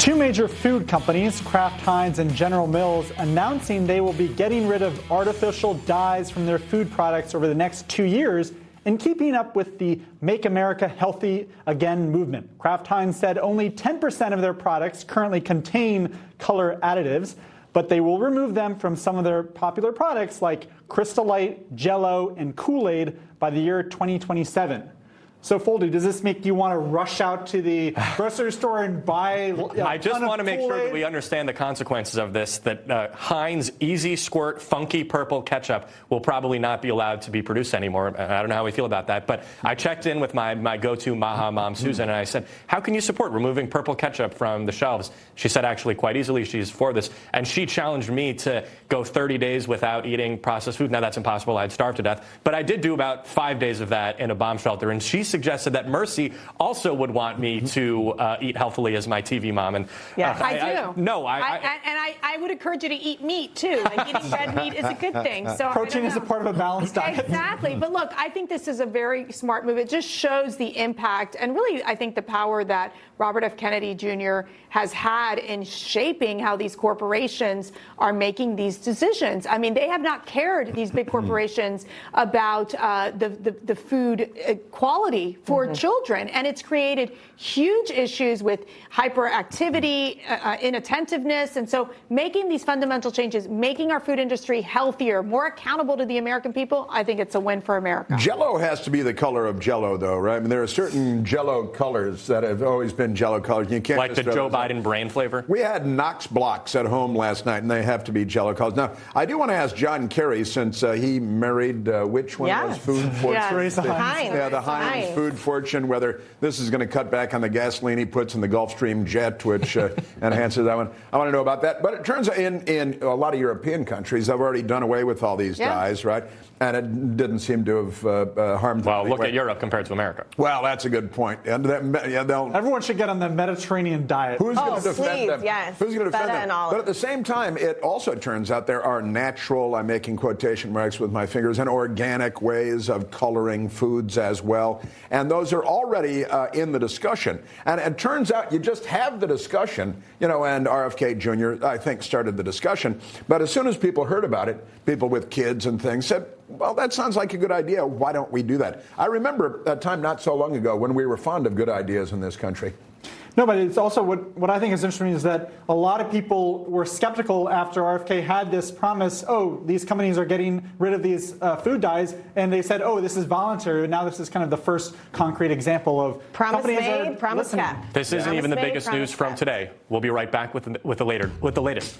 Two major food companies, Kraft Heinz and General Mills, announcing they will be getting rid of artificial dyes from their food products over the next 2 years in keeping up with the Make America Healthy Again movement. Kraft Heinz said only 10% of their products currently contain color additives, but they will remove them from some of their popular products like Crystal Light, Jell-O, and Kool-Aid by the year 2027. So, Foldy, does this make you want to rush out to the grocery store and buy I just want to make sure that we understand the consequences of this, that Heinz Easy Squirt Funky Purple Ketchup will probably not be allowed to be produced anymore. I don't know how we feel about that, but I checked in with my go-to MAHA mom, Susan, and I said, how can you support removing purple ketchup from the shelves? She said actually quite easily she's for this, and she challenged me to go 30 days without eating processed food. Now, that's impossible. I'd starve to death, but I did do about 5 days of that in a bomb shelter, and she suggested that Mercy also would want me to eat healthily as my TV mom. And yes, I do. I would encourage you to eat meat too. Like eating red meat is a good thing. So protein is a part of a balanced diet. Exactly. But look, I think this is a very smart move. It just shows the impact and really, I think, the power that Robert F. Kennedy Jr. has had in shaping how these corporations are making these decisions. I mean, they have not cared, these big corporations, about the food quality for children. And it's created huge issues with hyperactivity, inattentiveness. And so making these fundamental changes, making our food industry healthier, more accountable to the American people, I think it's a win for America. Jell-O has to be the color of Jell-O, though, right? I mean, there are certain Jell-O colors that have always been Jell-O colors. You can't like the Joe Biden brain flavor? We had Knox blocks at home last night, and they have to be Jell-O colors. Now, I do want to ask John Kerry, since he married which one was Food Fortune? Yes. Heinz. Yeah, the Heinz Food Fortune, whether this is going to cut back on the gasoline he puts in the Gulfstream jet, which enhances that one. I want to know about that. But it turns out in a lot of European countries, they've already done away with all these dyes, right? And it didn't seem to have harmed them. Well, look at Europe compared to America. Well, that's a good point. And everyone should get on the Mediterranean diet. Who's going to defend them? Yes. Who's going to defend them? But at the same time, it also turns out there are natural, I'm making quotation marks with my fingers, and organic ways of coloring foods as well. And those are already in the discussion. And it turns out you just have the discussion, and RFK Jr., I think, started the discussion. But as soon as people heard about it, people with kids and things said, well, that sounds like a good idea. Why don't we do that? I remember a time not so long ago when we were fond of good ideas in this country. No, but it's also what I think is interesting is that a lot of people were skeptical after RFK had this promise, these companies are getting rid of these food dyes, and they said, this is voluntary. And now this is kind of the first concrete example of promise made, promise listening. kept. This isn't even the biggest news from today. We'll be right back with the latest.